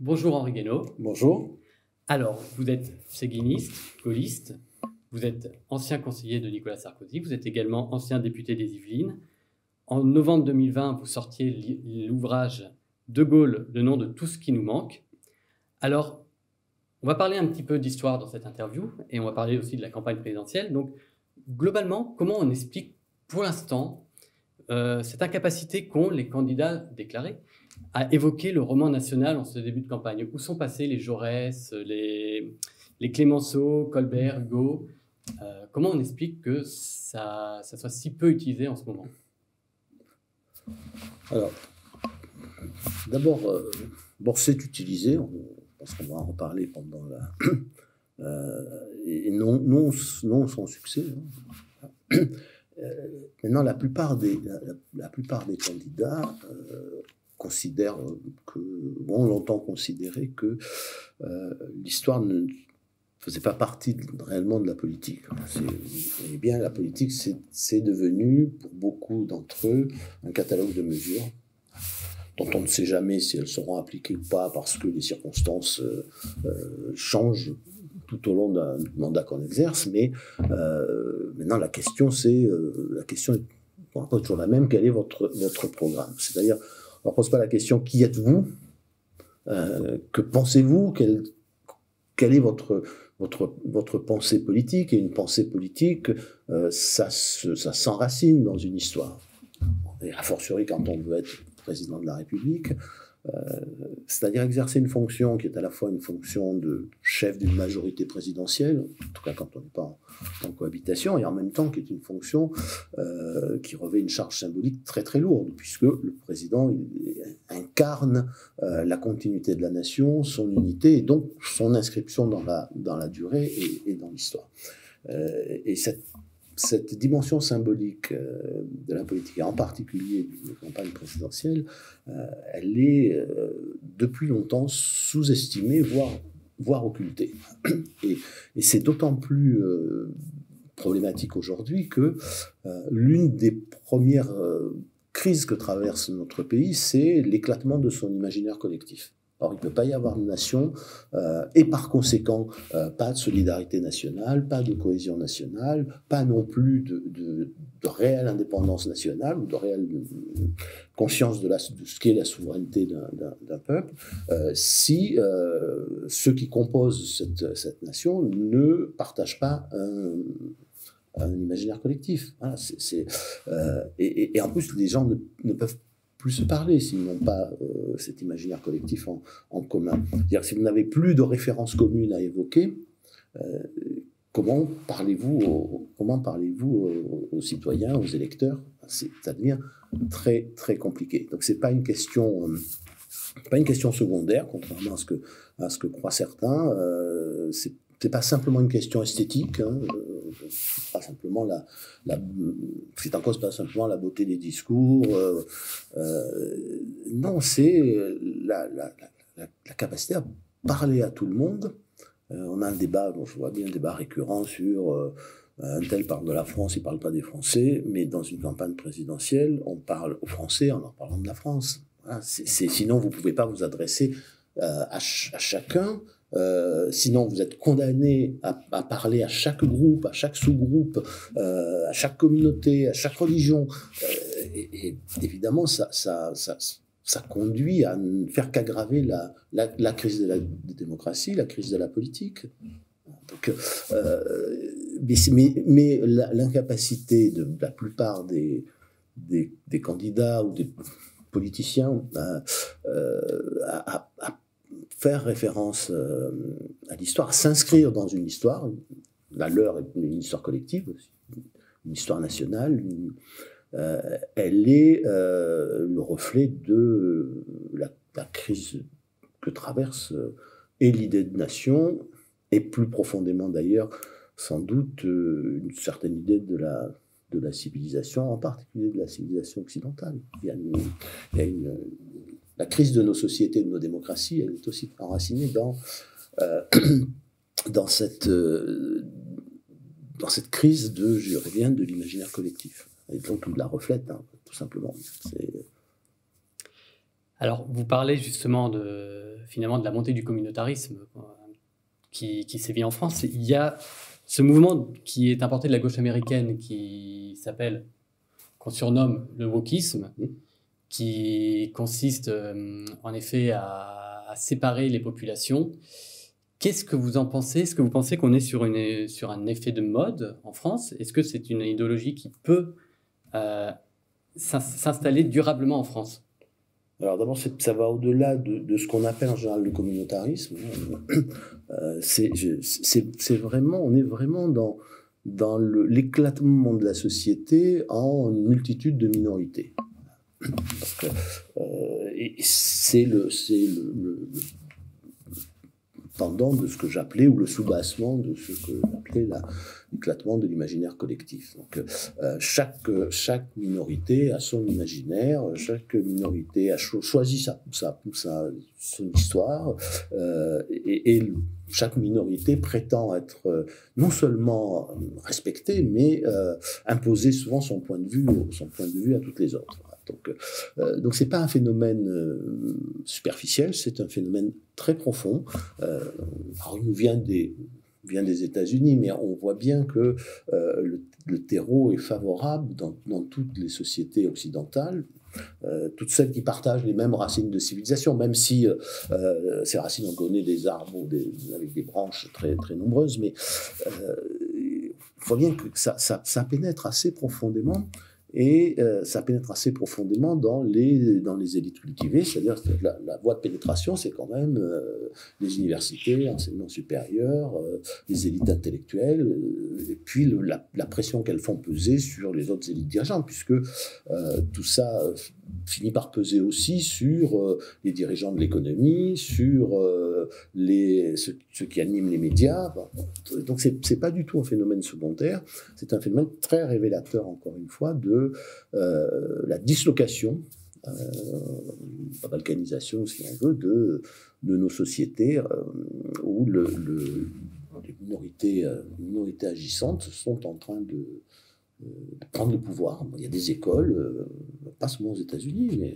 Bonjour Henri Guénaud. Bonjour. Alors, vous êtes séguiniste, gaulliste, vous êtes ancien conseiller de Nicolas Sarkozy, vous êtes également ancien député des Yvelines. En novembre 2020, vous sortiez l'ouvrage De Gaulle, le nom de tout ce qui nous manque. Alors, on va parler un petit peu d'histoire dans cette interview et on va parler aussi de la campagne présidentielle. Donc, globalement, comment on explique pour l'instant cette incapacité qu'ont les candidats déclarés à évoquer le roman national en ce début de campagne? Où sont passés les Jaurès, les Clémenceau, Colbert, Hugo? Comment on explique que ça soit si peu utilisé en ce moment? Alors, d'abord, c'est utilisé, je pense qu'on va en reparler pendant et non sans succès. Maintenant, la plupart des candidats considèrent ont longtemps considéré que l'histoire ne faisait pas partie réellement de la politique. Et bien, la politique, c'est devenu, pour beaucoup d'entre eux, un catalogue de mesures dont on ne sait jamais si elles seront appliquées ou pas, parce que les circonstances changent tout au long d'un mandat qu'on exerce. Mais maintenant, la question est toujours la même: quel est votre programme? C'est-à-dire, on ne pose pas la question qui êtes-vous, que pensez-vous, quelle est votre pensée politique. Et une pensée politique, ça s'enracine dans une histoire. Et a fortiori quand on veut être président de la République, c'est-à-dire exercer une fonction qui est à la fois une fonction de chef d'une majorité présidentielle, en tout cas quand on n'est pas en cohabitation, et en même temps qui est une fonction qui revêt une charge symbolique très très lourde, puisque le président il incarne la continuité de la nation, son unité, et donc son inscription dans la durée et dans l'histoire. Et cette dimension symbolique de la politique, et en particulier de la campagne présidentielle, elle est depuis longtemps sous-estimée, voire occultée. Et c'est d'autant plus problématique aujourd'hui que l'une des premières crises que traverse notre pays, c'est l'éclatement de son imaginaire collectif. Or, il ne peut pas y avoir de nation et par conséquent, pas de solidarité nationale, pas de cohésion nationale, pas non plus de réelle indépendance nationale ou de réelle conscience de ce qu'est la souveraineté d'un peuple, si ceux qui composent cette nation ne partagent pas un imaginaire collectif. Voilà, et en plus, les gens ne peuvent plus se parler s'ils n'ont pas cet imaginaire collectif en commun. C'est-à-dire, si vous n'avez plus de références communes à évoquer, comment parlez-vous aux citoyens, aux électeurs? Ça devient très très compliqué. Donc c'est pas une question secondaire, contrairement à ce que croient certains. C'est pas simplement une question esthétique, pas simplement c'est en cause pas simplement la beauté des discours. Non, c'est la capacité à parler à tout le monde. On a un débat, je vois bien un débat récurrent sur un tel parle de la France, il parle pas des Français, mais dans une campagne présidentielle, on parle aux Français en leur parlant de la France. Voilà, sinon, vous pouvez pas vous adresser à chacun. Sinon, vous êtes condamné à parler à chaque groupe, à chaque sous-groupe, à chaque communauté, à chaque religion. Et évidemment, ça conduit à ne faire qu'aggraver la crise de la démocratie, la crise de la politique. Donc, mais l'incapacité de la plupart des candidats ou des politiciens à faire référence à l'histoire, à s'inscrire dans une histoire, la leur est une histoire collective aussi, une histoire nationale, elle est le reflet de la crise que traverse et l'idée de nation, et plus profondément d'ailleurs, sans doute, une certaine idée de la civilisation, en particulier de la civilisation occidentale. La crise de nos sociétés, de nos démocraties, elle est aussi enracinée dans cette crise de l'imaginaire collectif. Et donc, il la reflète, tout simplement. Alors, vous parlez justement finalement de la montée du communautarisme qui sévit en France. Il y a ce mouvement qui est importé de la gauche américaine qu'on surnomme le wokisme, qui consiste en effet à séparer les populations. Qu'est-ce que vous en pensez? Est-ce que vous pensez qu'on est sur un effet de mode en France? Est-ce que c'est une idéologie qui peut s'installer durablement en France? Alors d'abord, ça va au-delà de ce qu'on appelle en général le communautarisme. C'est vraiment, on est vraiment dans l'éclatement de la société en une multitude de minorités. Et c'est le pendant de ce que j'appelais, ou le soubassement de ce que j'appelais l'éclatement de l'imaginaire collectif. Donc, chaque minorité a son imaginaire, chaque minorité a choisi son histoire, et chaque minorité prétend être non seulement respectée, mais imposer souvent son point de vue à toutes les autres. Donc c'est pas un phénomène superficiel, c'est un phénomène très profond. Alors il nous vient des États-Unis, mais on voit bien que le terreau est favorable dans toutes les sociétés occidentales, toutes celles qui partagent les mêmes racines de civilisation, même si ces racines, on connaît des arbres avec des branches très, très nombreuses, mais il voit bien que ça pénètre assez profondément. Et ça pénètre assez profondément dans les élites cultivées, c'est-à-dire que la voie de pénétration, c'est quand même les universités, l'enseignement supérieur, les élites intellectuelles, et puis la pression qu'elles font peser sur les autres élites dirigeantes, puisque tout ça finit par peser aussi sur les dirigeants de l'économie, sur ceux qui animent les médias. Donc c'est pas du tout un phénomène secondaire, c'est un phénomène très révélateur, encore une fois, de la dislocation, la balkanisation, si on veut, de nos sociétés où les minorités agissantes sont en train de prendre le pouvoir. Il y a des écoles, pas seulement aux États-Unis, mais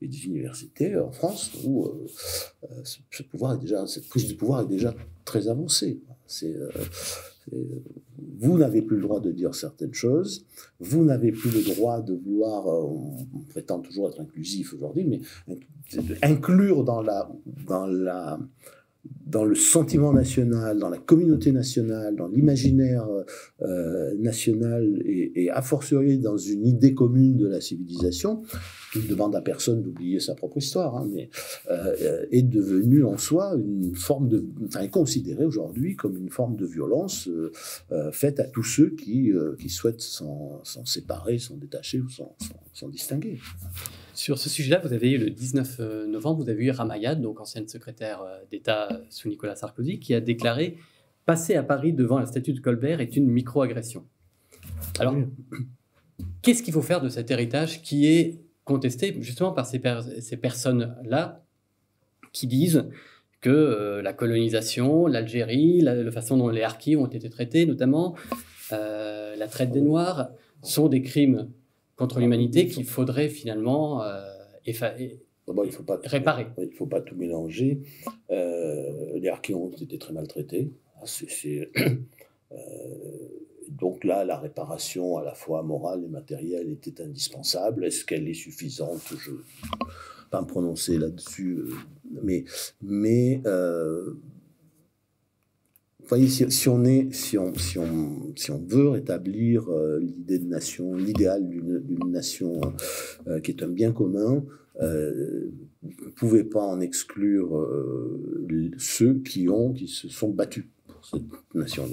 et des universités en France où cette prise de pouvoir est déjà très avancée. Vous n'avez plus le droit de dire certaines choses, vous n'avez plus le droit de vouloir, on prétend toujours être inclusif aujourd'hui, mais inclure dans le sentiment national, dans la communauté nationale, dans l'imaginaire national, et a fortiori dans une idée commune de la civilisation, qui ne demande à personne d'oublier sa propre histoire, hein, mais est devenue en soi est considérée aujourd'hui comme une forme de violence faite à tous ceux qui souhaitent s'en séparer, s'en détacher ou s'en distinguer. Sur ce sujet-là, vous avez eu le 19 novembre, vous avez eu Ramayad, donc ancienne secrétaire d'État sous Nicolas Sarkozy, qui a déclaré « Passer à Paris devant la statue de Colbert est une micro-agression ». Alors, qu'est-ce qu'il faut faire de cet héritage qui est contesté justement par ces personnes-là qui disent que la colonisation, l'Algérie, la façon dont les harkis ont été traités notamment, la traite des Noirs, sont des crimes contre l'humanité qu'il faudrait finalement réparer. Il ne faut pas tout mélanger. Les harkis ont été très maltraités. Donc là, la réparation à la fois morale et matérielle était indispensable. Est-ce qu'elle est suffisante? Je ne vais pas me prononcer là-dessus. Mais vous voyez, si on veut rétablir l'idée de nation, l'idéal d'une nation qui est un bien commun, vous ne pouvez pas en exclure ceux qui se sont battus pour cette nation.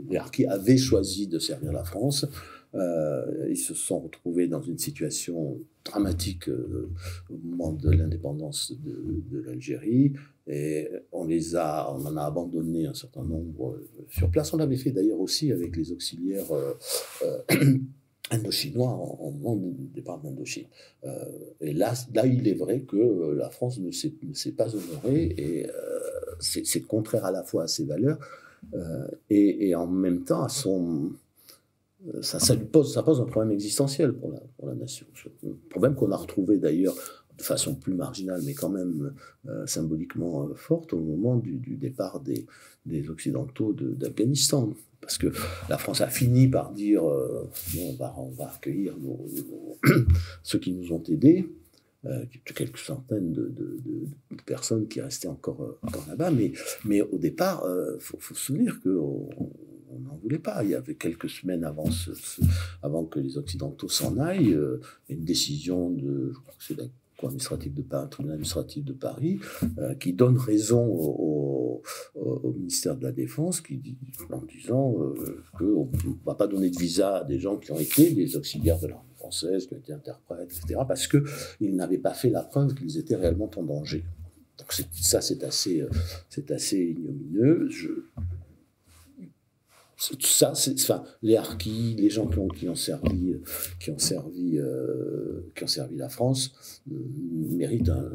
Les harkis avaient choisi de servir la France. Ils se sont retrouvés dans une situation dramatique au moment de l'indépendance de l'Algérie, et on en a abandonné un certain nombre sur place. On l'avait fait d'ailleurs aussi avec les auxiliaires indo-chinois au moment du départ d'Indochine. Et là, il est vrai que la France ne s'est pas honorée, et c'est contraire à la fois à ses valeurs et en même temps à son... Ça pose un problème existentiel pour la nation. Un problème qu'on a retrouvé d'ailleurs de façon plus marginale, mais quand même symboliquement forte, au moment du départ des Occidentaux d'Afghanistan. Parce que la France a fini par dire bon, on va accueillir ceux qui nous ont aidés, quelques centaines de personnes qui restaient encore là-bas, mais au départ, faut se souvenir qu'on n'en voulait pas. Il y avait quelques semaines avant que les Occidentaux s'en aillent, une décision je crois que c'est la Cour administrative de Paris, tribunal administratif de Paris, qui donne raison au ministère de la Défense, en disant qu'on ne va pas donner de visa à des gens qui ont été des auxiliaires de l'armée française, qui ont été interprètes, etc., parce qu'ils n'avaient pas fait la preuve qu'ils étaient réellement en danger. Donc ça, c'est assez ignomineux. Ça, enfin, les harkis, les gens qui ont servi la France méritent un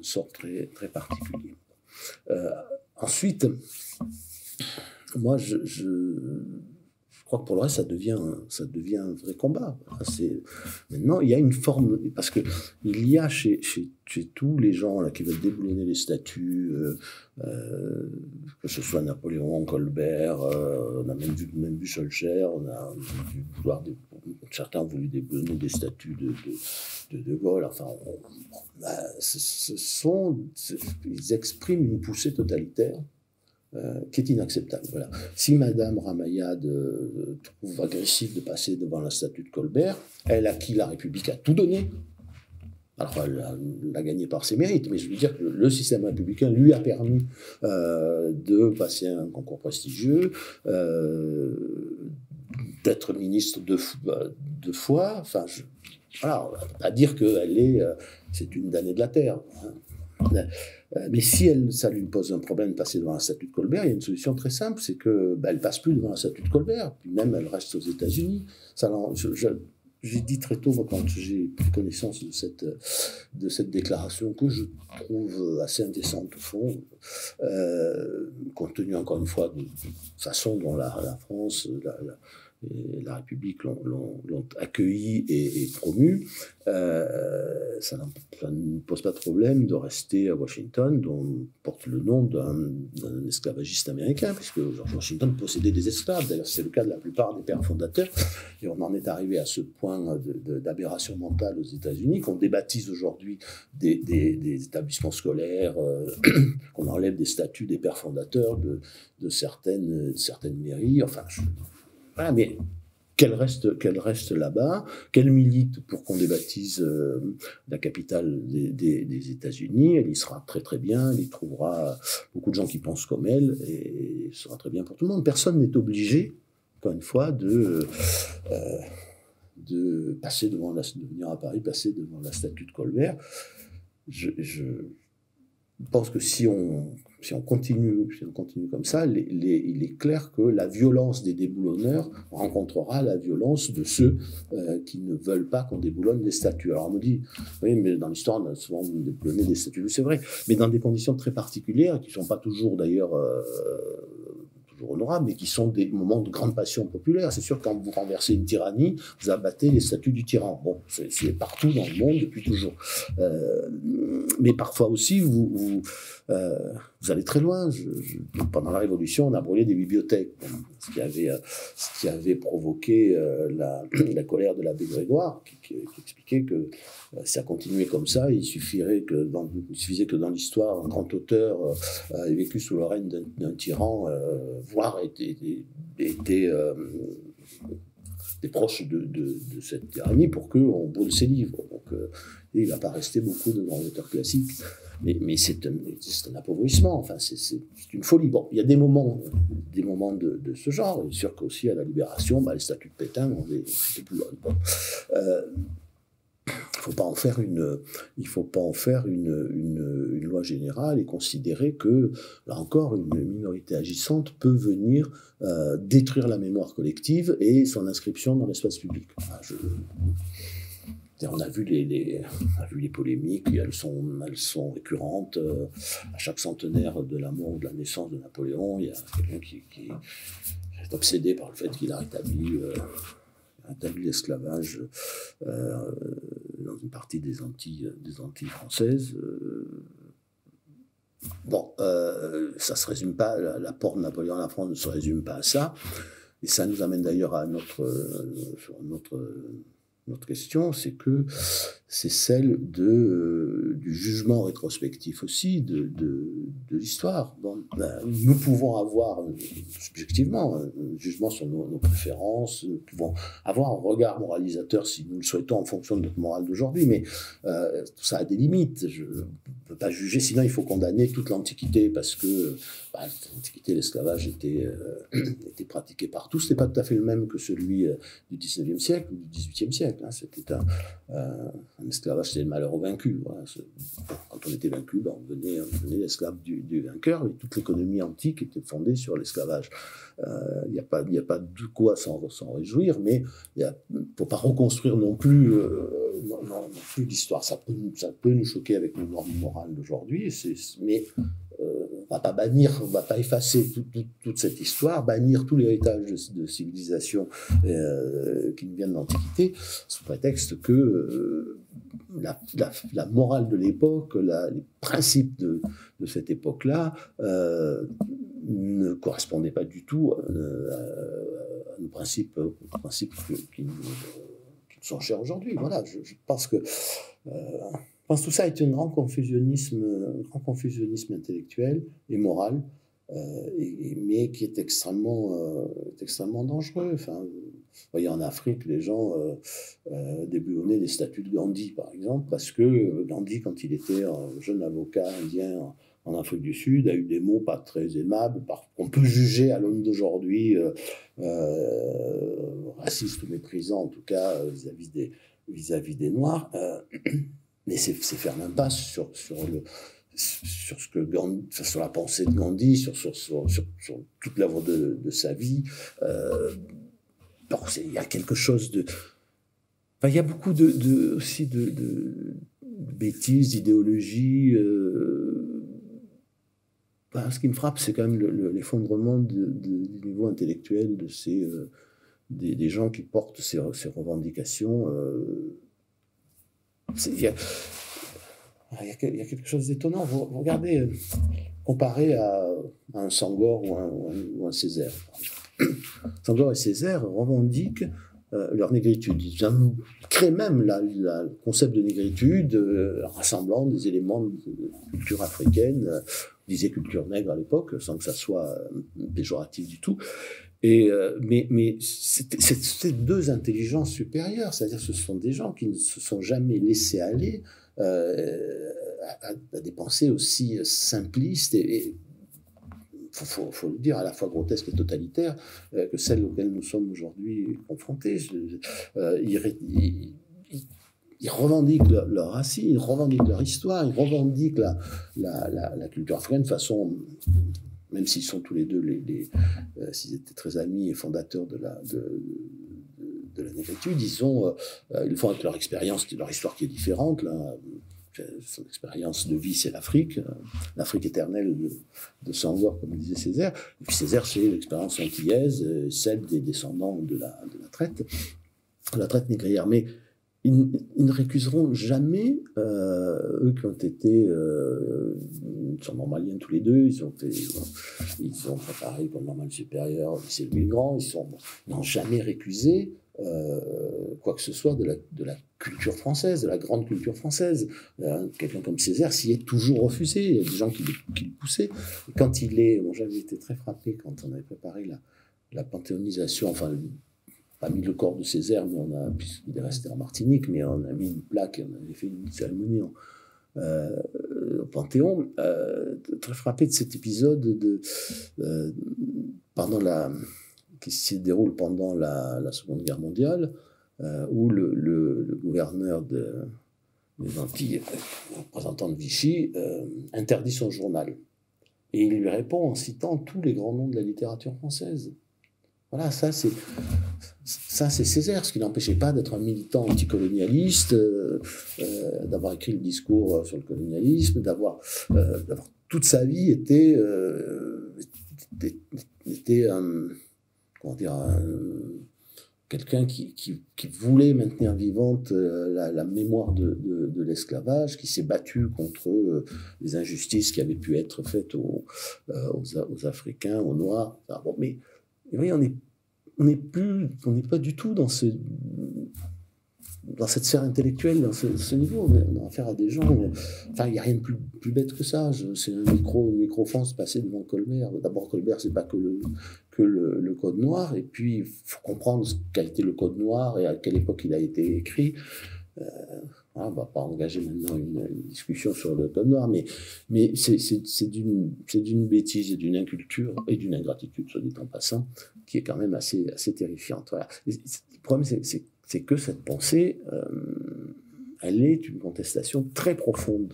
sort très, très particulier. Ensuite, moi, je crois que pour le reste, ça devient un vrai combat. Maintenant, il y a une forme, parce que il y a chez tous les gens là qui veulent déboulonner les statuts, que ce soit Napoléon, Colbert, on a même vu Schœlcher, on a vu certains ont voulu déboulonner des statuts de Gaulle. Enfin, ils expriment une poussée totalitaire qui est inacceptable. Voilà. Si Madame Ramayad trouve agressif de passer devant la statue de Colbert, elle, à qui la République a tout donné, alors elle l'a gagné par ses mérites, mais je veux dire que le système républicain lui a permis de passer un concours prestigieux, d'être ministre deux fois, enfin, voilà, on ne va pas dire que c'est une damnée de la terre, hein. Mais si ça lui pose un problème de passer devant la statue de Colbert, il y a une solution très simple, c'est qu'elle ne passe plus devant la statue de Colbert, puis même elle reste aux États-Unis. J'ai dit très tôt, moi, quand j'ai pris connaissance de cette déclaration, que je trouve assez indécente au fond, compte tenu encore une fois de la façon dont la France, et la République l'ont accueilli et promu, ça ne pose pas de problème de rester à Washington, dont porte le nom d'un esclavagiste américain, puisque George Washington possédait des esclaves. D'ailleurs, c'est le cas de la plupart des pères fondateurs. Et on en est arrivé à ce point d'aberration mentale aux États-Unis qu'on débaptise aujourd'hui des établissements scolaires, qu'on enlève des statuts des pères fondateurs de certaines mairies. Enfin, voilà, mais qu'elle reste là-bas, qu'elle milite pour qu'on débaptise la capitale des États-Unis. Elle y sera très très bien, elle y trouvera beaucoup de gens qui pensent comme elle, et ce sera très bien pour tout le monde. Personne n'est obligé, encore une fois, de passer de venir à Paris, passer devant la statue de Colbert. Je pense que si on continue comme ça, il est clair que la violence des déboulonneurs rencontrera la violence de ceux qui ne veulent pas qu'on déboulonne les statues. Alors on me dit, oui, mais dans l'histoire, on a souvent déboulonné des statues, c'est vrai, mais dans des conditions très particulières, qui ne sont pas toujours d'ailleurs toujours honorables, mais qui sont des moments de grande passion populaire. C'est sûr, quand vous renversez une tyrannie, vous abattez les statues du tyran. Bon, c'est partout dans le monde depuis toujours. Mais parfois aussi, vous allez très loin. Pendant la Révolution, on a brûlé des bibliothèques, ce qui avait provoqué la colère de l'abbé Grégoire, qui expliquait que si ça continuait comme ça, il suffisait que dans l'histoire, un grand auteur ait vécu sous le règne d'un tyran, voire était proche de cette tyrannie pour qu'on brûle ses livres. Donc, il ne va pas rester beaucoup de grands auteurs classiques. Mais c'est un appauvrissement, enfin, c'est une folie. Bon, il y a des moments de ce genre. Il est sûr qu'aussi à la Libération, les statuts de Pétain, c'était plus loin. Bon. Il ne faut pas en faire une loi générale et considérer que, là encore, une minorité agissante peut venir détruire la mémoire collective et son inscription dans l'espace public. Enfin, on a vu les polémiques, elles sont récurrentes. À chaque centenaire de la mort ou de la naissance de Napoléon, il y a quelqu'un qui est obsédé par le fait qu'il a rétabli l'esclavage dans une partie des Antilles françaises. Bon, ça ne se résume pas, l'apport de Napoléon à la France ne se résume pas à ça. Et ça nous amène d'ailleurs à notre question, c'est que c'est celle du jugement rétrospectif aussi de l'histoire. Bon, nous pouvons avoir subjectivement un jugement sur nos préférences, nous pouvons avoir un regard moralisateur si nous le souhaitons en fonction de notre morale d'aujourd'hui, mais tout ça a des limites. Je ne peux pas juger, sinon il faut condamner toute l'Antiquité parce que l'Antiquité, l'esclavage était pratiqué partout. Ce n'était pas tout à fait le même que celui du 19e siècle ou du 18e siècle. Hein. C'était un esclavage, c'était le malheur au vaincu. Voilà. Quand on était vaincu, on devenait l'esclave du vainqueur, et toute l'économie antique était fondée sur l'esclavage. Il n'y a pas de quoi s'en réjouir, mais il ne faut pas reconstruire non plus l'histoire. Ça peut nous choquer avec nos normes morales d'aujourd'hui, mais on ne va pas bannir, on ne va pas effacer toute cette histoire, bannir tout l'héritage de civilisation qui nous vient de l'Antiquité, sous prétexte que la morale de l'époque, les principes de cette époque-là ne correspondaient pas du tout à nos principes qui nous sont chers aujourd'hui. Voilà, je pense que je pense que tout ça est un grand confusionnisme intellectuel et moral, mais qui est extrêmement dangereux. Enfin, vous voyez, en Afrique, les gens débouillonnaient des statues de Gandhi, par exemple, parce que Gandhi, quand il était un jeune avocat indien en Afrique du Sud, a eu des mots pas très aimables, qu'on peut juger à l'aune d'aujourd'hui racistes ou méprisants, en tout cas vis-à-vis des Noirs. Mais c'est faire l'impasse sur ce que Gandhi, sur la pensée de Gandhi, sur toute l'œuvre de sa vie. Il y a quelque chose de... Enfin, il y a beaucoup aussi de bêtises, d'idéologies. Ce qui me frappe, c'est quand même l'effondrement du niveau intellectuel de des gens qui portent ces revendications. Il y a quelque chose d'étonnant. Vous regardez, comparé à un Senghor ou un Césaire. Senghor et Césaire revendiquent leur négritude. Ils créent même le concept de négritude rassemblant des éléments de culture africaine, on disait culture nègre à l'époque, sans que ça soit péjoratif du tout. Mais c'est deux intelligences supérieures, c'est-à-dire que ce sont des gens qui ne se sont jamais laissés aller à des pensées aussi simplistes et faut le dire, à la fois grotesques et totalitaires que celles auxquelles nous sommes aujourd'hui confrontés. Ils revendiquent leurs racines, ils revendiquent leur histoire, ils revendiquent la culture africaine de façon... Même s'ils sont tous les deux, s'ils étaient très amis et fondateurs de la négritude, ils le font avec leur expérience, leur histoire qui est différente. Là. Son expérience de vie, c'est l'Afrique éternelle de Senghor, comme disait Césaire. Et puis Césaire, c'est l'expérience antillaise, celle des descendants de la traite négrière. Mais ils ne récuseront jamais, eux qui ont été, ils sont normaliens tous les deux, ils ont préparé pour le normal supérieur au lycée Louis le Grand, ils n'ont jamais récusé quoi que ce soit de la culture française, de la grande culture française. Quelqu'un comme Césaire s'y est toujours refusé, il y a des gens qui le poussaient. Et quand j'avais été très frappé quand on avait préparé la panthéonisation, enfin, pas mis le corps de Césaire, mais puisqu'il est resté en Martinique, mais on a mis une plaque et on avait fait une cérémonie au Panthéon. Très frappé de cet épisode qui se déroule pendant la Seconde Guerre mondiale, où le gouverneur des Antilles, représentant de Vichy, interdit son journal. Et il lui répond en citant tous les grands noms de la littérature française. Voilà, ça c'est Césaire, ce qui n'empêchait pas d'être un militant anticolonialiste, d'avoir écrit le discours sur le colonialisme, d'avoir toute sa vie était comment dire, quelqu'un qui voulait maintenir vivante la mémoire de l'esclavage, qui s'est battu contre les injustices qui avaient pu être faites aux Africains, aux Noirs. Enfin, bon, mais oui, on n'est pas du tout dans cette sphère intellectuelle, dans ce niveau. On a affaire à des gens. Enfin, il n'y a rien de plus bête que ça. C'est une micro-France passée devant Colbert. D'abord, Colbert, c'est pas que le Code noir. Et puis, il faut comprendre ce qu'a été le Code noir et à quelle époque il a été écrit. On ne va pas engager maintenant une discussion sur le Code noir, mais c'est d'une bêtise et d'une inculture et d'une ingratitude, soit dit en passant, qui est quand même assez terrifiante. Voilà. Le problème, c'est que cette pensée, elle est une contestation très profonde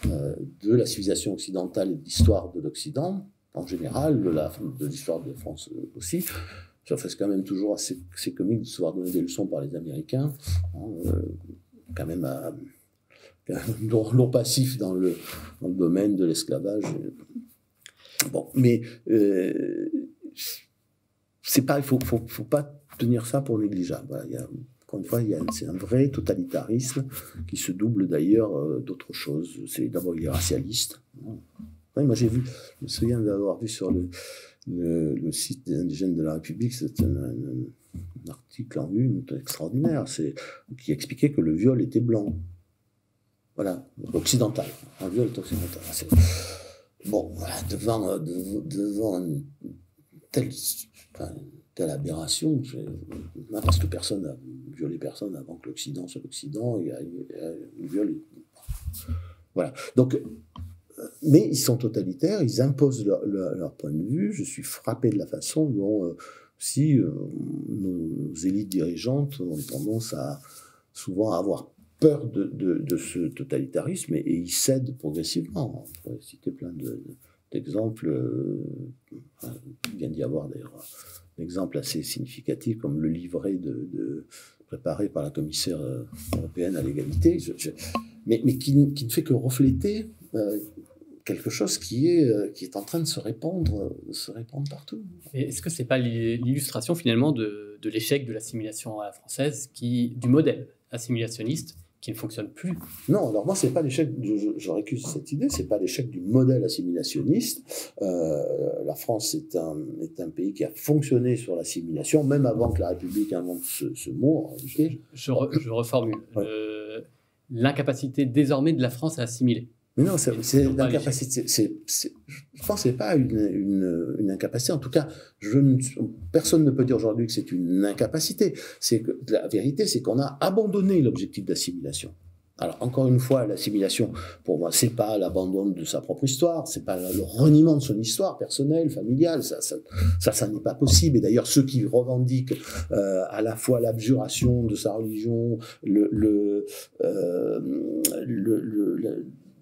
de la civilisation occidentale et de l'histoire de l'Occident, en général, de l'histoire de France aussi. Ça fait quand même toujours assez comique de se voir donner des leçons par les Américains, quand même non passif dans le domaine de l'esclavage. Bon, mais c'est pas, il faut pas tenir ça pour négligeable. Voilà, encore une fois, c'est un vrai totalitarisme qui se double d'ailleurs d'autres choses. D'abord, il est racialiste. Ouais, moi, je me souviens d'avoir vu sur le site des indigènes de la République, c'est un article en une extraordinaire, qui expliquait que le viol était blanc. Voilà, occidental. Un viol est occidental. Bon, voilà, devant une telle aberration, parce que personne n'a violé personne avant que l'Occident soit l'Occident, il y a le viol. Voilà. Donc, mais ils sont totalitaires, ils imposent leur point de vue. Je suis frappé de la façon dont nos élites dirigeantes ont tendance souvent à avoir peur de ce totalitarisme et ils cèdent progressivement. On pourrait citer plein d'exemples. Il vient d'y avoir d'ailleurs un exemple assez significatif comme le livret préparé par la commissaire européenne à l'égalité, mais qui ne fait que refléter quelque chose qui est en train de se répandre partout. Et est-ce que ce n'est pas l'illustration finalement de l'échec de l'assimilation à la française, du modèle assimilationniste qui ne fonctionne plus? Non, alors moi, c'est pas l'échec, je récuse cette idée, c'est pas l'échec du modèle assimilationniste. La France est un pays qui a fonctionné sur l'assimilation, même avant que la République invente ce mot. En réalité. Je reformule. Ouais. L'incapacité désormais de la France à assimiler. Mais non, c'est l'incapacité. Je pense que c'est pas une incapacité. En tout cas, personne ne peut dire aujourd'hui que c'est une incapacité. C'est que la vérité, c'est qu'on a abandonné l'objectif d'assimilation. Alors encore une fois, l'assimilation, pour moi, c'est pas l'abandon de sa propre histoire, c'est pas le reniement de son histoire personnelle, familiale. Ça n'est pas possible. Et d'ailleurs, ceux qui revendiquent à la fois l'abjuration de sa religion, le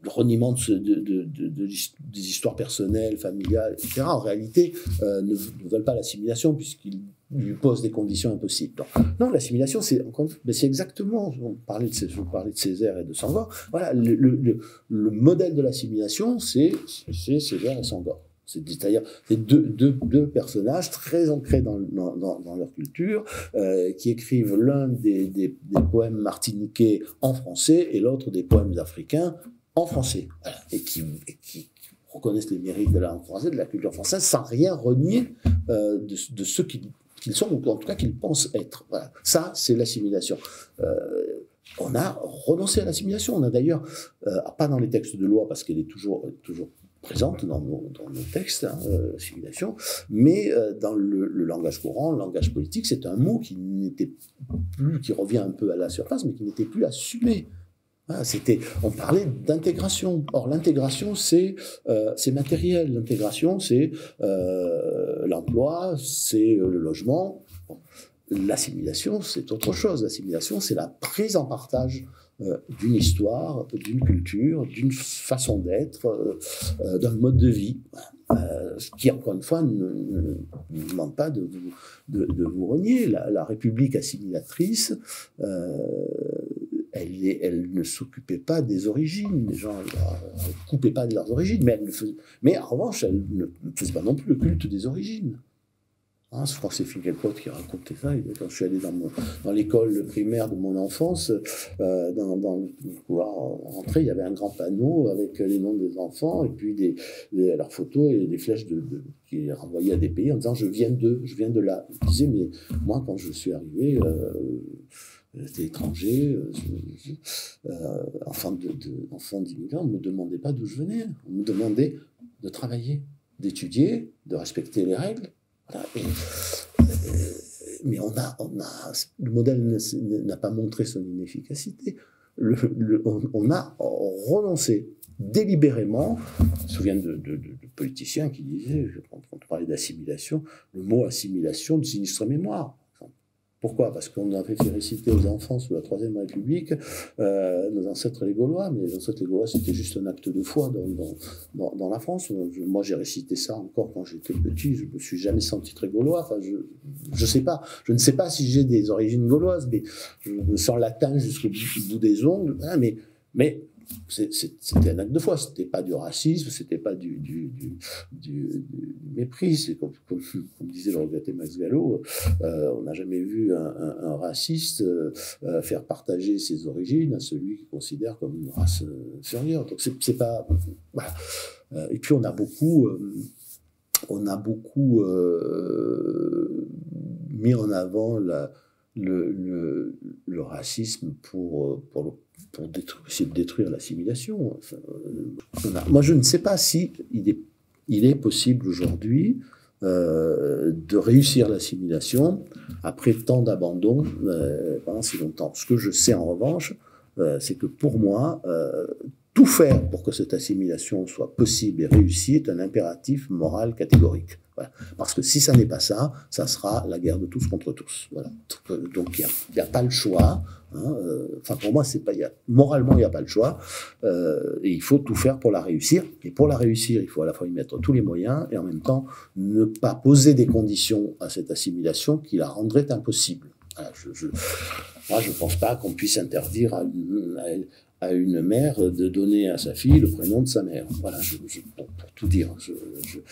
reniement des histoires personnelles, familiales, etc., en réalité, ne veulent pas l'assimilation puisqu'ils lui posent des conditions impossibles. Non, l'assimilation, c'est exactement, je vous parlais de Césaire et de Senghor, voilà, le modèle de l'assimilation, c'est Césaire et Senghor. C'est-à-dire c'est deux personnages très ancrés dans leur culture, qui écrivent l'un des poèmes martiniquais en français et l'autre des poèmes africains en français, voilà, et qui reconnaissent les mérites de la langue française, de la culture française, sans rien renier de ceux qu'ils sont, ou en tout cas qu'ils pensent être. Voilà. Ça, c'est l'assimilation. On a renoncé à l'assimilation. On a d'ailleurs, pas dans les textes de loi, parce qu'elle est toujours présente dans nos textes, l'assimilation, mais dans le langage courant, le langage politique, c'est un mot qui revient un peu à la surface, mais qui n'était plus assumé. Ah, on parlait d'intégration. Or, l'intégration, c'est matériel. L'intégration, c'est l'emploi, c'est le logement. Bon. L'assimilation, c'est autre chose. L'assimilation, c'est la prise en partage d'une histoire, d'une culture, d'une façon d'être, d'un mode de vie, qui, encore une fois, ne demande pas de vous renier. La République assimilatrice, elle ne s'occupait pas des origines. Les gens ne coupaient pas de leurs origines, mais en revanche, elle ne faisait pas non plus le culte des origines. Hein, je crois que c'est Finkielkraut qui racontait ça. Quand je suis allé dans l'école primaire de mon enfance, dans le couloir entrée, il y avait un grand panneau avec les noms des enfants et puis leurs photos et des flèches qui renvoyaient à des pays en disant je viens de là. Je disais, mais moi, quand je suis arrivé, j'étais étranger, enfant d'immigrants, on ne me demandait pas d'où je venais. On me demandait de travailler, d'étudier, de respecter les règles. Voilà. Mais le modèle n'a pas montré son inefficacité. On a renoncé délibérément. Je me souviens de politiciens qui disaient, quand on parlait d'assimilation, le mot assimilation de sinistre mémoire. Pourquoi? Parce qu'on avait fait réciter aux enfants sous la Troisième République nos ancêtres les Gaulois, mais les ancêtres les Gaulois, c'était juste un acte de foi dans la France. Moi, j'ai récité ça encore quand j'étais petit, je ne me suis jamais senti très gaulois. Enfin, je sais pas, je ne sais pas si j'ai des origines gauloises, mais je me sens latin jusqu'au bout des ongles. Hein, mais c'était un acte de foi, c'était pas du racisme, c'était pas du mépris. C'est comme disait le regretté Max Gallo, on n'a jamais vu un raciste faire partager ses origines à celui qu'il considère comme une race inférieure. Donc c'est pas. Voilà. Et puis on a beaucoup mis en avant le racisme pour essayer de détruire l'assimilation. Enfin, moi, je ne sais pas si il est possible aujourd'hui de réussir l'assimilation après tant d'abandon pendant si longtemps. Ce que je sais en revanche, c'est que pour moi, tout faire pour que cette assimilation soit possible et réussie est un impératif moral catégorique. Voilà. Parce que si ça n'est pas ça, ça sera la guerre de tous contre tous. Voilà. Donc il n'y a pas le choix. Hein, enfin pour moi, moralement, il n'y a pas le choix. Et il faut tout faire pour la réussir. Et pour la réussir, il faut à la fois y mettre tous les moyens et en même temps ne pas poser des conditions à cette assimilation qui la rendraient impossible. Voilà, moi, je ne pense pas qu'on puisse interdire à une mère de donner à sa fille le prénom de sa mère. Voilà, pour tout dire.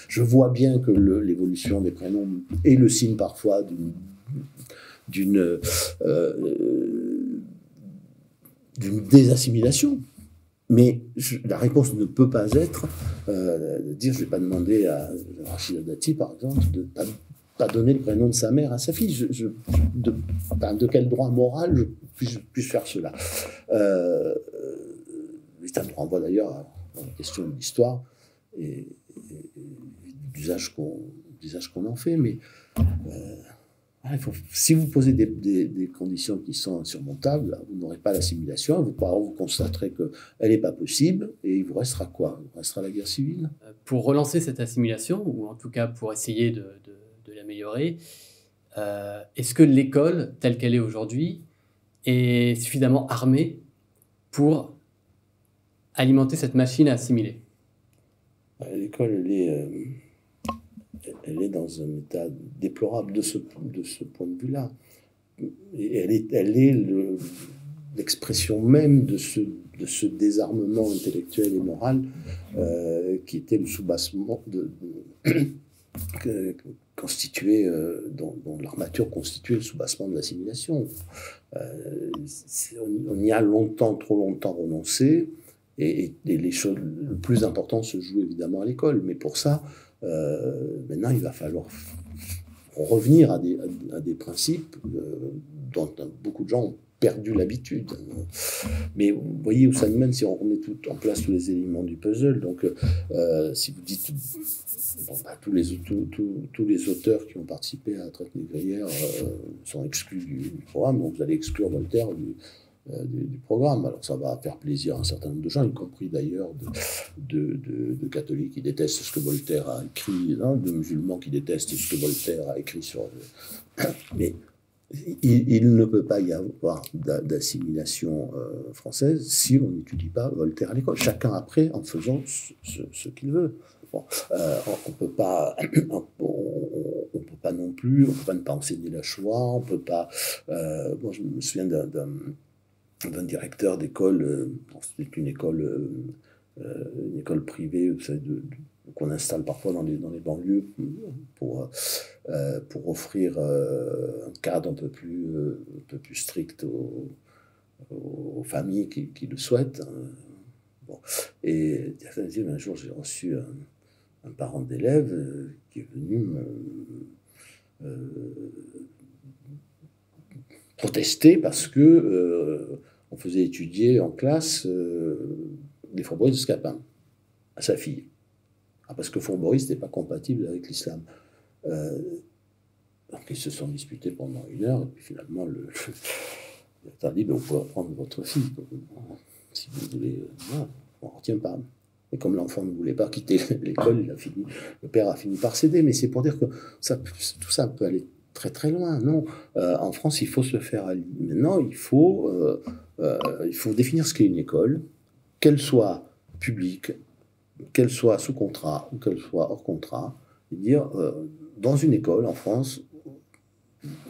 Je vois bien que l'évolution des prénoms est le signe parfois d'une désassimilation. Mais la réponse ne peut pas être de dire, je ne vais pas demander à Rachida Dati, par exemple, de pas donner le prénom de sa mère à sa fille. De quel droit moral je puisse faire cela? Ça me renvoie d'ailleurs à la question de l'histoire et d'usage qu'on en fait. Mais si vous posez des conditions qui sont insurmontables, vous n'aurez pas l'assimilation, vous constaterez qu'elle n'est pas possible, et il vous restera quoi? Il vous restera la guerre civile. Pour relancer cette assimilation, ou en tout cas pour essayer de l'améliorer, est-ce que l'école, telle qu'elle est aujourd'hui, est suffisamment armée pour alimenter cette machine à assimiler? L'école, elle est dans un état déplorable de ce point de vue-là. Et elle est l'expression même de ce désarmement intellectuel et moral qui était le soubassement constitué, dont l'armature constituait le soubassement de l'assimilation. On y a trop longtemps renoncé, et les choses, le plus important se joue évidemment à l'école, mais pour ça, maintenant il va falloir revenir à des principes dont beaucoup de gens ont perdu l'habitude. Mais vous voyez où ça nous mène si on remet en place tous les éléments du puzzle. Donc si vous dites tous les auteurs qui ont participé à la traite négrière sont exclus du programme, donc vous allez exclure Voltaire du programme. Alors ça va faire plaisir à un certain nombre de gens, y compris d'ailleurs de catholiques qui détestent ce que Voltaire a écrit, hein, de musulmans qui détestent ce que Voltaire a écrit sur mais il ne peut pas y avoir d'assimilation française si on n'étudie pas Voltaire à l'école. Chacun après en faisant ce qu'il veut. Bon, on peut pas non plus, on peut pas ne pas enseigner la Shoah, on peut pas. Moi, je me souviens d'un directeur d'école, c'était une école privée, vous savez, qu'on installe parfois dans les banlieues pour offrir un cadre un peu plus strict aux familles qui le souhaitent. Bon. Et un jour, j'ai reçu un parent d'élève qui est venu protester parce que on faisait étudier en classe les Fourberies de Scapin à sa fille. Parce que Fourberie, n'était pas compatible avec l'islam. Donc ils se sont disputés pendant 1 heure, et puis finalement, le directeur a dit, vous pouvez reprendre votre fille, si vous voulez. Non, on ne retient pas. Et comme l'enfant ne voulait pas quitter l'école, le père a fini par céder. Mais c'est pour dire que tout ça peut aller très très loin. Non, en France, il faut se faire. Maintenant, il faut définir ce qu'est une école, qu'elle soit publique, qu'elle soit sous contrat ou qu'elle soit hors contrat, et dire dans une école en France,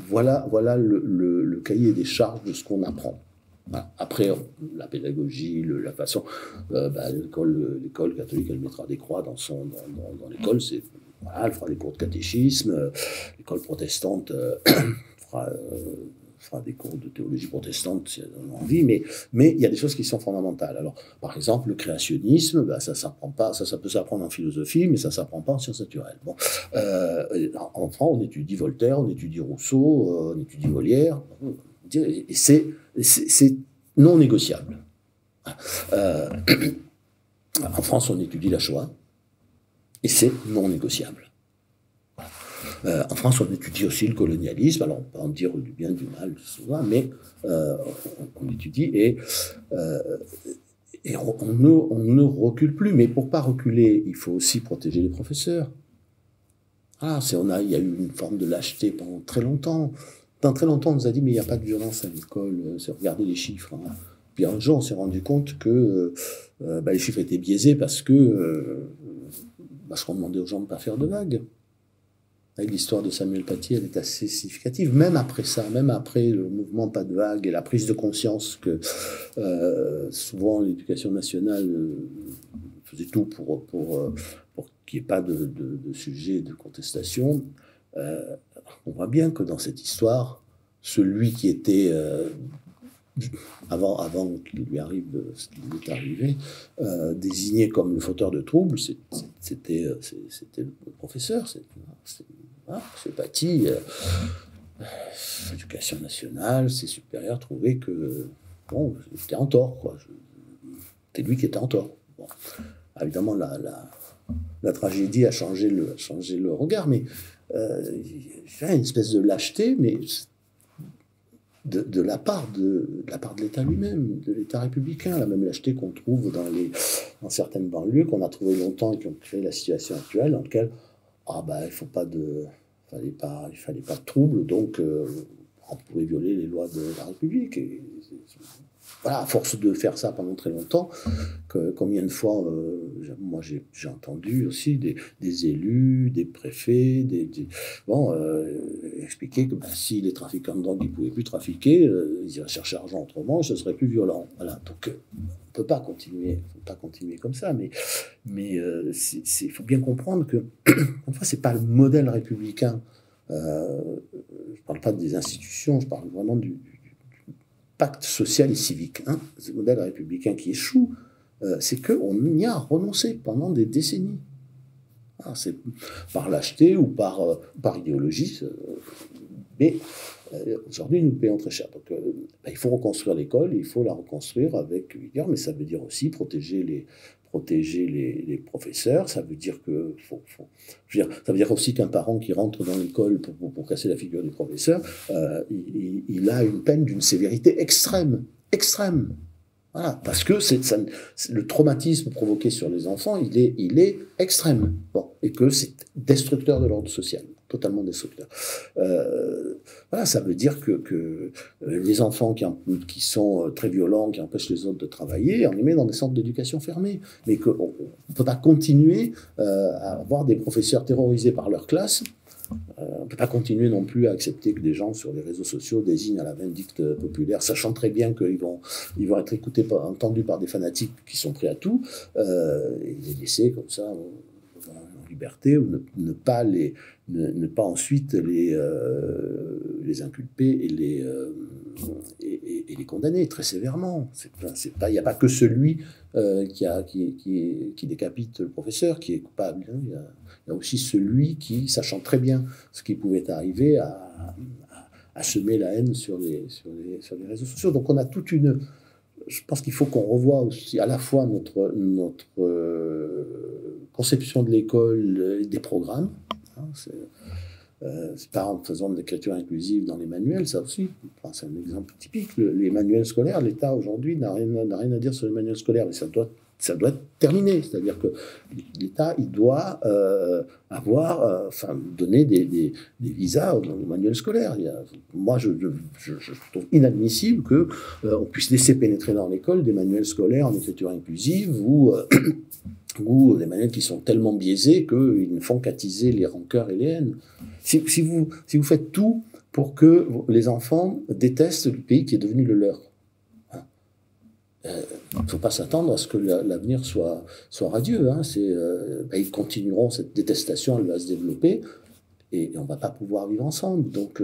voilà le cahier des charges de ce qu'on apprend. Voilà. Après, la pédagogie, la façon, l'école catholique, elle mettra des croix dans l'école, elle fera des cours de catéchisme, l'école protestante fera des cours de théologie protestante si elle en a envie, mais il y a des choses qui sont fondamentales. Alors, par exemple, le créationnisme, ça s'apprend pas, ça peut s'apprendre en philosophie, mais ça s'apprend pas en sciences naturelles. Bon, en France, on étudie Voltaire, on étudie Rousseau, on étudie Molière, et c'est non négociable. En France, on étudie la Shoah, et c'est non négociable. En France, on étudie aussi le colonialisme. Alors, on peut en dire du bien, du mal, souvent, mais on étudie et on ne recule plus. Mais pour ne pas reculer, il faut aussi protéger les professeurs. Il y a eu une forme de lâcheté pendant très longtemps. Pendant très longtemps, on nous a dit, mais il n'y a pas de violence à l'école, c'est regarder les chiffres. Hein. Puis un jour, on s'est rendu compte que les chiffres étaient biaisés parce qu'on demandait aux gens de ne pas faire de vagues. L'histoire de Samuel Paty, elle est assez significative. Même après ça, même après le mouvement Pas de vague et la prise de conscience que souvent l'éducation nationale faisait tout pour qu'il n'y ait pas de sujet de contestation, on voit bien que dans cette histoire, celui qui était, avant qu'il lui arrive ce qui lui est arrivé, désigné comme le fauteur de troubles, c'était le professeur. C'est Paty, l'éducation nationale, ses supérieurs trouvaient que, bon, c'était en tort, quoi. C'était lui qui était en tort. Bon. Évidemment, la tragédie a changé le regard, mais il y a une espèce de lâcheté, mais de la part de l'État lui-même, de l'État républicain, la même lâcheté qu'on trouve dans certaines banlieues, qu'on a trouvé longtemps et qui ont créé la situation actuelle, dans laquelle il fallait pas de trouble, donc on pouvait violer les lois de la République. Et voilà, à force de faire ça pendant très longtemps, combien de fois, moi j'ai entendu aussi des élus, des préfets, expliquer que si les trafiquants de drogue ne pouvaient plus trafiquer, ils iraient chercher l'argent autrement et ce serait plus violent. Voilà, donc on ne peut pas continuer comme ça, mais il faut bien comprendre que enfin, c'est pas le modèle républicain. Je ne parle pas des institutions, je parle vraiment du pacte social et civique. Hein. Ce modèle républicain qui échoue, c'est qu'on y a renoncé pendant des décennies. C'est par lâcheté ou par idéologie, mais aujourd'hui nous payons très cher. Donc il faut reconstruire l'école, il faut la reconstruire avec vigueur, mais ça veut dire aussi protéger les professeurs, ça veut dire que ça veut dire aussi qu'un parent qui rentre dans l'école pour casser la figure du professeur, il a une peine d'une sévérité extrême. Voilà, parce que le traumatisme provoqué sur les enfants, il est extrême. Bon, et que c'est destructeur de l'ordre social, totalement destructeur. Voilà, ça veut dire que les enfants qui sont très violents, qui empêchent les autres de travailler, on les met dans des centres d'éducation fermés. Mais qu'on ne peut pas continuer à avoir des professeurs terrorisés par leur classe. On ne peut pas continuer non plus à accepter que des gens sur les réseaux sociaux désignent à la vindicte populaire, sachant très bien qu'ils vont être entendus par des fanatiques qui sont prêts à tout, et les laisser comme ça liberté, ou ne pas ensuite les inculper et les condamner très sévèrement. Il n'y a pas que celui qui décapite le professeur qui est coupable. Hein. Il y a aussi celui qui, sachant très bien ce qui pouvait arriver, à semer la haine sur les réseaux sociaux. Donc on a toute une... Je pense qu'il faut qu'on revoie aussi à la fois notre conception de l'école et des programmes. Hein, c'est pas en faisant de l'écriture inclusive dans les manuels, ça aussi. Enfin, c'est un exemple typique. Les manuels scolaires, l'État aujourd'hui n'a rien à dire sur les manuels scolaires, mais ça doit être terminé. C'est-à-dire que l'État, il doit donner des visas aux manuels scolaires. Moi, je trouve inadmissible qu'on puisse laisser pénétrer dans l'école des manuels scolaires en écriture inclusive ou des manuels qui sont tellement biaisés qu'ils ne font qu'attiser les rancœurs et les haines. Si vous faites tout pour que les enfants détestent le pays qui est devenu le leur, il ne faut pas s'attendre à ce que l'avenir soit radieux. Hein. Ils continueront, cette détestation, elle va se développer et on ne va pas pouvoir vivre ensemble. Donc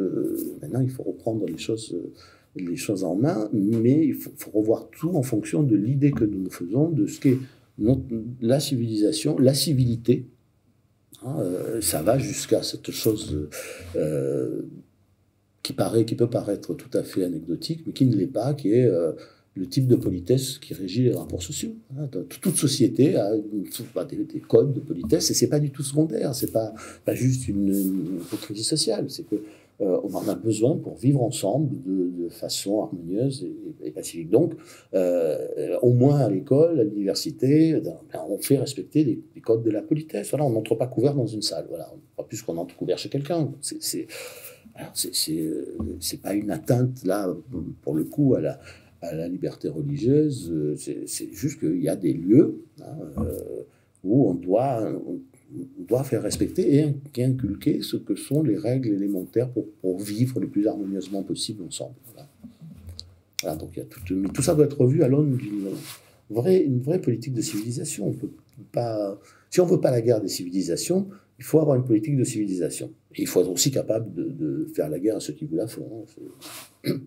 maintenant, il faut reprendre les choses en main, mais il faut revoir tout en fonction de l'idée que nous nous faisons de ce qu'est la civilisation, la civilité. Hein, ça va jusqu'à cette chose qui peut paraître tout à fait anecdotique, mais qui ne l'est pas, qui est le type de politesse qui régit les rapports sociaux. Hein. Toute société a des codes de politesse, et c'est pas du tout secondaire, c'est pas juste une hypocrisie sociale, c'est que on en a besoin pour vivre ensemble de façon harmonieuse et pacifique. Donc, au moins à l'école, à l'université, on fait respecter les codes de la politesse. Voilà, on n'entre pas couvert dans une salle. Voilà, pas plus qu'on entre couvert chez quelqu'un. C'est pas une atteinte, là, pour le coup, à la liberté religieuse. C'est juste qu'il y a des lieux où on doit faire respecter et inculquer ce que sont les règles élémentaires pour vivre le plus harmonieusement possible ensemble. Voilà, donc il y a tout ça doit être revu à l'aune d'une vraie politique de civilisation. On peut pas, si on ne veut pas la guerre des civilisations, il faut avoir une politique de civilisation. Et il faut être aussi capable de faire la guerre à ceux qui vous la font. Hein.